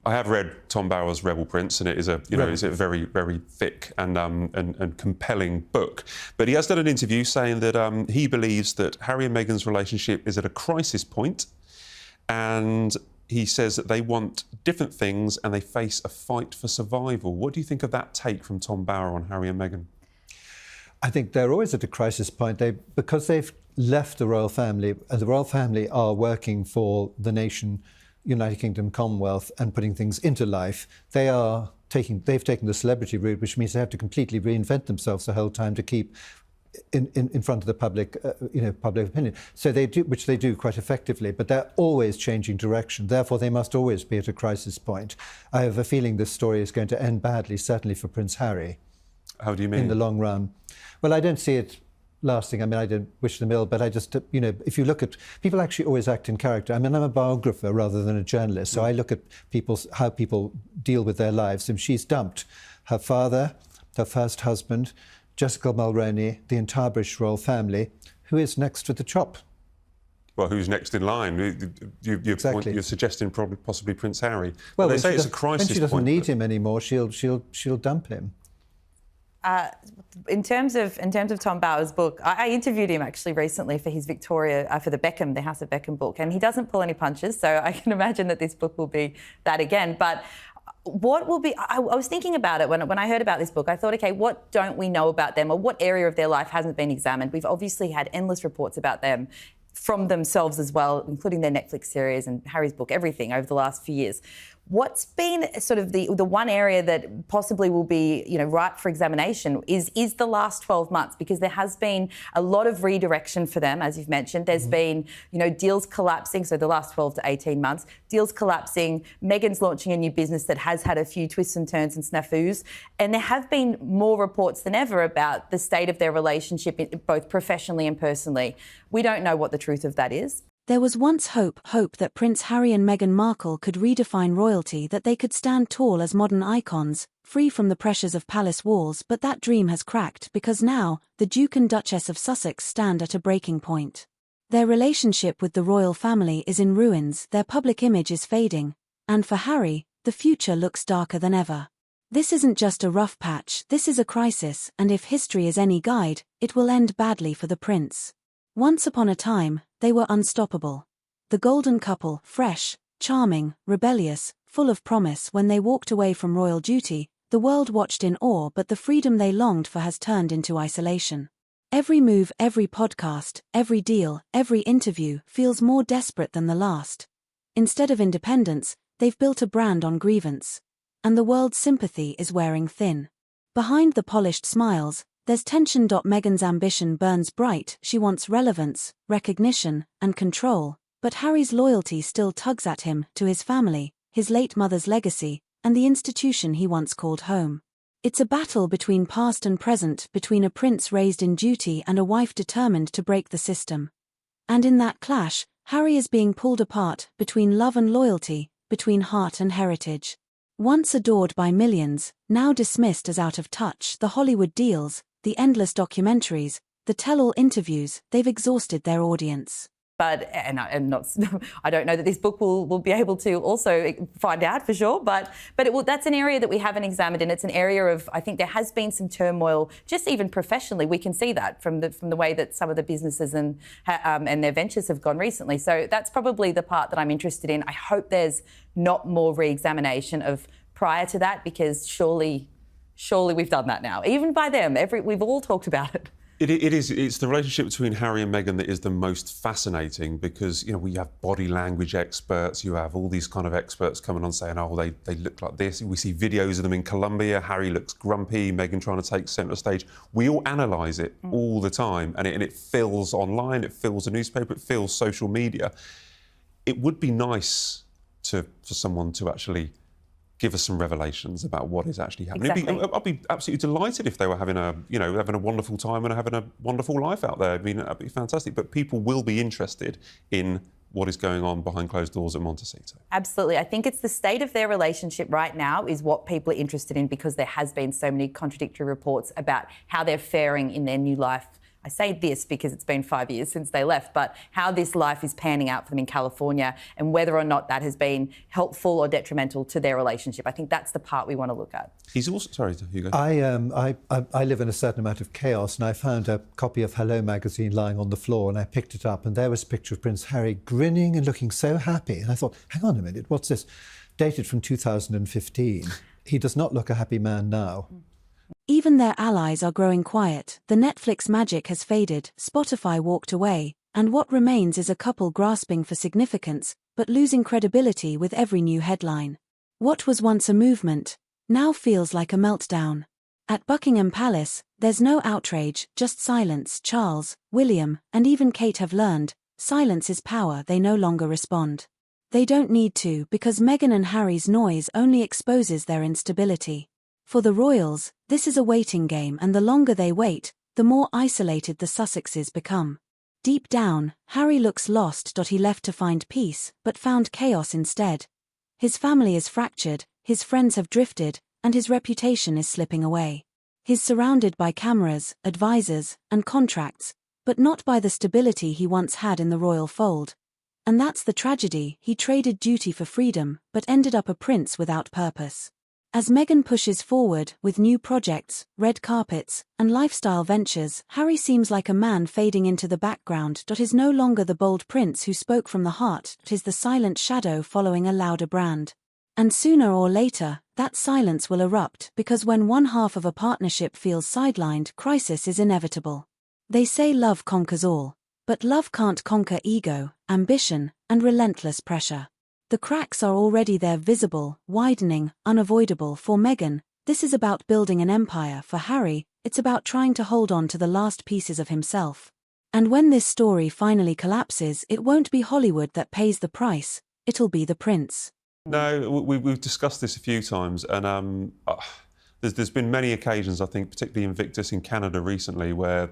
I have read Tom Bowers' Rebel Prince, and it is is a very, very thick and compelling book. But he has done an interview saying that he believes that Harry and Meghan's relationship is at a crisis point, and he says that they want different things and they face a fight for survival. What do you think of that take from Tom Bower on Harry and Meghan? I think they're always at a crisis point. Because they've left the royal family, and the royal family are working for the nation, United Kingdom, Commonwealth, and putting things into life. They've taken the celebrity route, which means they have to completely reinvent themselves the whole time to keep in front of the public, public opinion. So they do, which they do quite effectively, but they're always changing direction. Therefore, they must always be at a crisis point. I have a feeling this story is going to end badly, certainly for Prince Harry. How do you mean? In the long run. Well, I don't see it lasting. I mean, I don't wish them ill, but I just, if you look at... People actually always act in character. I mean, I'm a biographer rather than a journalist, so I look at how people deal with their lives, and she's dumped her father, her first husband, Jessica Mulroney, the entire British royal family. Who is next to the chop? Well, who's next in line? Exactly. You're suggesting possibly Prince Harry. Well, they say it's a crisis point. When she doesn't need him anymore, she'll dump him. In terms of Tom Bower's book, I interviewed him actually recently for his Victoria, for the House of Beckham book, and he doesn't pull any punches, so I can imagine that this book will be that again. But what will be... I was thinking about it when I heard about this book. I thought, OK, what don't we know about them, or what area of their life hasn't been examined? We've obviously had endless reports about them from themselves as well, including their Netflix series and Harry's book, everything over the last few years. What's been sort of the one area that possibly will be, ripe for examination is the last 12 months, because there has been a lot of redirection for them, as you've mentioned. There's been, deals collapsing, so the last 12 to 18 months, deals collapsing, Meghan's launching a new business that has had a few twists and turns and snafus, and there have been more reports than ever about the state of their relationship, both professionally and personally. We don't know what the truth of that is. There was once hope that Prince Harry and Meghan Markle could redefine royalty, that they could stand tall as modern icons, free from the pressures of palace walls, but that dream has cracked, because now, the Duke and Duchess of Sussex stand at a breaking point. Their relationship with the royal family is in ruins, their public image is fading, and for Harry, the future looks darker than ever. This isn't just a rough patch, this is a crisis, and if history is any guide, it will end badly for the prince. Once upon a time, they were unstoppable. The golden couple, fresh, charming, rebellious, full of promise. When they walked away from royal duty, the world watched in awe, but the freedom they longed for has turned into isolation. Every move, every podcast, every deal, every interview feels more desperate than the last. Instead of independence, they've built a brand on grievance. And the world's sympathy is wearing thin. Behind the polished smiles, there's tension. Meghan's ambition burns bright, she wants relevance, recognition, and control, but Harry's loyalty still tugs at him, to his family, his late mother's legacy, and the institution he once called home. It's a battle between past and present, between a prince raised in duty and a wife determined to break the system. And in that clash, Harry is being pulled apart, between love and loyalty, between heart and heritage. Once adored by millions, now dismissed as out of touch, the Hollywood deals, the endless documentaries, the tell-all interviews, they've exhausted their audience. But, I don't know that this book will be able to also find out for sure, but that's an area that we haven't examined, and it's an area of, I think there has been some turmoil, just even professionally. We can see that from the way that some of the businesses and their ventures have gone recently. So that's probably the part that I'm interested in. I hope there's not more re-examination of prior to that, because surely we've done that now. Even by them, we've all talked about it. It's the relationship between Harry and Meghan that is the most fascinating, because, we have body language experts, you have all these kind of experts coming on saying, oh, they look like this. We see videos of them in Colombia, Harry looks grumpy, Meghan trying to take centre stage. We all analyse it all the time, and it fills online, it fills the newspaper, it fills social media. It would be nice for someone to actually give us some revelations about what is actually happening. Exactly. I'd be absolutely delighted if they were having a wonderful time and having a wonderful life out there. I mean, that'd be fantastic. But people will be interested in what is going on behind closed doors at Montecito. Absolutely. I think it's the state of their relationship right now is what people are interested in, because there has been so many contradictory reports about how they're faring in their new life, I say this because it's been 5 years since they left, but how this life is panning out for them in California and whether or not that has been helpful or detrimental to their relationship. I think that's the part we want to look at. He's also... Sorry, Hugo. I live in a certain amount of chaos, and I found a copy of Hello magazine lying on the floor, and I picked it up, and there was a picture of Prince Harry grinning and looking so happy. And I thought, hang on a minute, what's this? Dated from 2015. He does not look a happy man now. Even their allies are growing quiet. The Netflix magic has faded, Spotify walked away, and what remains is a couple grasping for significance, but losing credibility with every new headline. What was once a movement now feels like a meltdown. At Buckingham Palace, there's no outrage, just silence. Charles, William, and even Kate have learned, silence is power. They no longer respond. They don't need to, because Meghan and Harry's noise only exposes their instability. For the royals, this is a waiting game, and the longer they wait, the more isolated the Sussexes become. Deep down, Harry looks lost. He left to find peace, but found chaos instead. His family is fractured, his friends have drifted, and his reputation is slipping away. He's surrounded by cameras, advisors, and contracts, but not by the stability he once had in the royal fold. And that's the tragedy. He traded duty for freedom, but ended up a prince without purpose. As Meghan pushes forward with new projects, red carpets, and lifestyle ventures, Harry seems like a man fading into the background. Is no longer the bold prince who spoke from the heart. Is the silent shadow following a louder brand. And sooner or later, that silence will erupt, because when one half of a partnership feels sidelined, crisis is inevitable. They say love conquers all, but love can't conquer ego, ambition, and relentless pressure. The cracks are already there, visible, widening, unavoidable. For Meghan, this is about building an empire. For Harry, it's about trying to hold on to the last pieces of himself. And when this story finally collapses, it won't be Hollywood that pays the price, it'll be the prince. No, we've discussed this a few times, and there's been many occasions, I think, particularly Invictus in Canada recently, where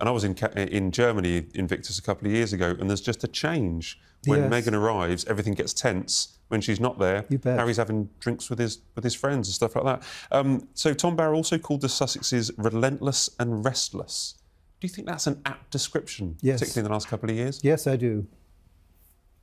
and I was in Germany, Invictus, a couple of years ago, and there's just a change. When Meghan arrives, everything gets tense. When she's not there, Harry's having drinks with his friends and stuff like that. So Tom Barrow also called the Sussexes relentless and restless. Do you think that's an apt description, particularly in the last couple of years? Yes, I do.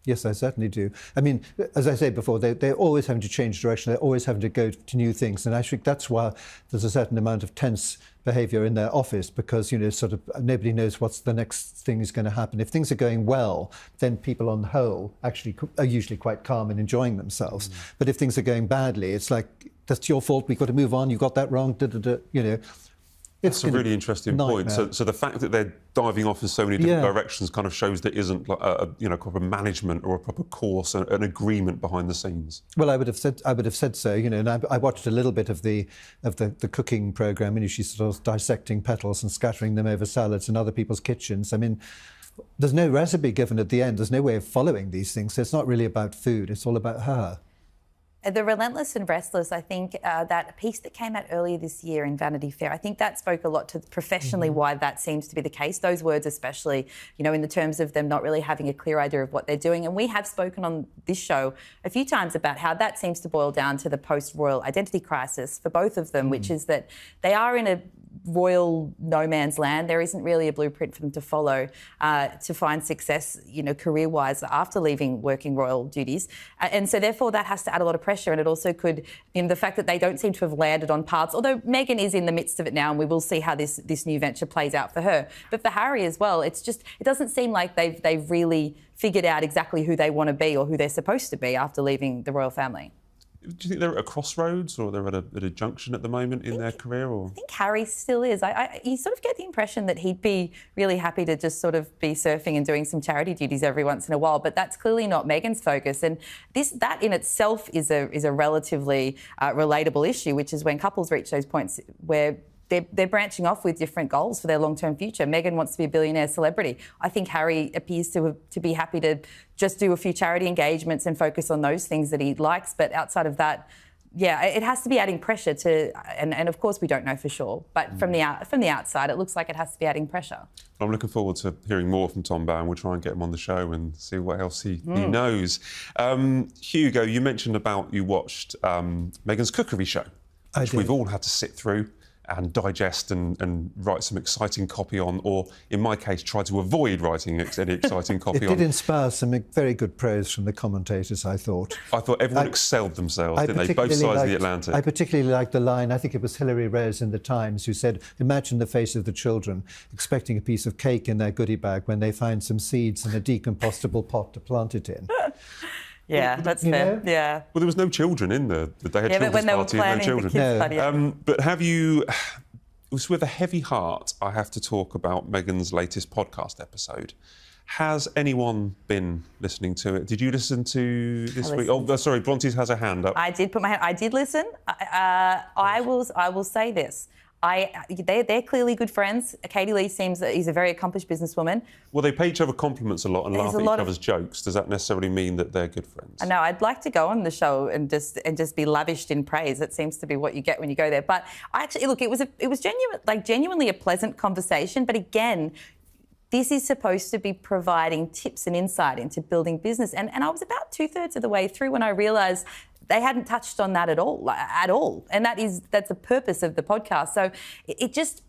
Yes, I certainly do. I mean, as I said before, they're always having to change direction. They're always having to go to new things. And I think that's why there's a certain amount of tense behaviour in their office, because, you know, sort of nobody knows what's the next thing is going to happen. If things are going well, then people on the whole actually are usually quite calm and enjoying themselves. But if things are going badly, it's like, that's your fault, we've got to move on, you got that wrong, you know. That's a really interesting point. So the fact that they're diving off in so many different directions kind of shows there isn't like a proper management or a proper course, an agreement behind the scenes. Well, I would have said so. You know, and I watched a little bit of the cooking programme, and she's sort of dissecting petals and scattering them over salads in other people's kitchens. I mean, there's no recipe given at the end. There's no way of following these things. So it's not really about food. It's all about her. The Relentless and Restless, I think that piece that came out earlier this year in Vanity Fair, I think that spoke a lot to professionally why that seems to be the case. Those words especially, you know, in the terms of them not really having a clear idea of what they're doing. And we have spoken on this show a few times about how that seems to boil down to the post-royal identity crisis for both of them, which is that they are in a royal no man's land. There isn't really a blueprint for them to follow to find success, you know, career-wise after leaving working royal duties. And so therefore that has to add a lot of pressure, and it also could, you know, the fact that they don't seem to have landed on paths, although Meghan is in the midst of it now, and we will see how this new venture plays out for her. But for Harry as well, it's just, it doesn't seem like they've really figured out exactly who they want to be or who they're supposed to be after leaving the royal family. Do you think they're at a crossroads, or they're at a junction at the moment in their career? Or? I think Harry still is. You sort of get the impression that he'd be really happy to just sort of be surfing and doing some charity duties every once in a while, but that's clearly not Meghan's focus. And that in itself is a relatively relatable issue, which is when couples reach those points where they're branching off with different goals for their long-term future. Meghan wants to be a billionaire celebrity. I think Harry appears to be happy to just do a few charity engagements and focus on those things that he likes. But outside of that, yeah, it has to be adding pressure to, and of course we don't know for sure, but from the outside, it looks like it has to be adding pressure. I'm looking forward to hearing more from Tom Barrow, and we'll try and get him on the show and see what else he knows. Hugo, you mentioned about you watched Meghan's cookery show, which we've all had to sit through. and digest and write some exciting copy on, or in my case, try to avoid writing any exciting copy on. It did inspire some very good praise from the commentators, I thought. I thought everyone excelled themselves, didn't they? Both sides of the Atlantic. I particularly liked the line, I think it was Hilary Rose in The Times, who said, imagine the face of the children expecting a piece of cake in their goodie bag when they find some seeds in a decompostable pot to plant it in. Yeah, that's fair. Yeah. Well, there was no children in the they had children's party and no children. But have you? It was with a heavy heart I have to talk about Meghan's latest podcast episode. Has anyone been listening to it? Did you listen to this week? Oh, sorry, Bronte has a hand up. I did put my hand. I did listen. I will say this. They're clearly good friends. Katie Lee seems that he's a very accomplished businesswoman. Well, they pay each other compliments a lot and laugh at each other's jokes. Does that necessarily mean that they're good friends? I know. I'd like to go on the show and just be lavished in praise. It seems to be what you get when you go there. But I actually look. It was genuinely a pleasant conversation. But again, this is supposed to be providing tips and insight into building business. And I was about 2/3 of the way through when I realised they hadn't touched on that at all. And that's the purpose of the podcast. So it just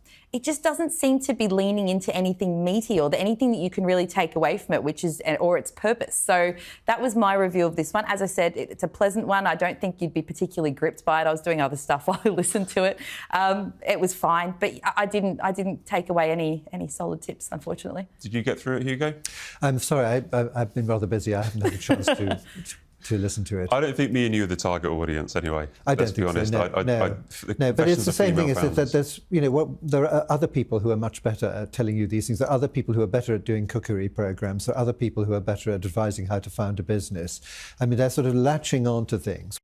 doesn't seem to be leaning into anything meaty or anything that you can really take away from it, or its purpose. So that was my review of this one. As I said, it's a pleasant one. I don't think you'd be particularly gripped by it. I was doing other stuff while I listened to it. It was fine, but I didn't take away any solid tips, unfortunately. Did you get through it, Hugo? I'm sorry, I've been rather busy. I haven't had a chance to listen to it. I don't think me and you are the target audience anyway. I don't let's be honest. So, no, but it's the same thing. Is that there's, there are other people who are much better at telling you these things. There are other people who are better at doing cookery programs. There are other people who are better at advising how to found a business. I mean, they're sort of latching on to things.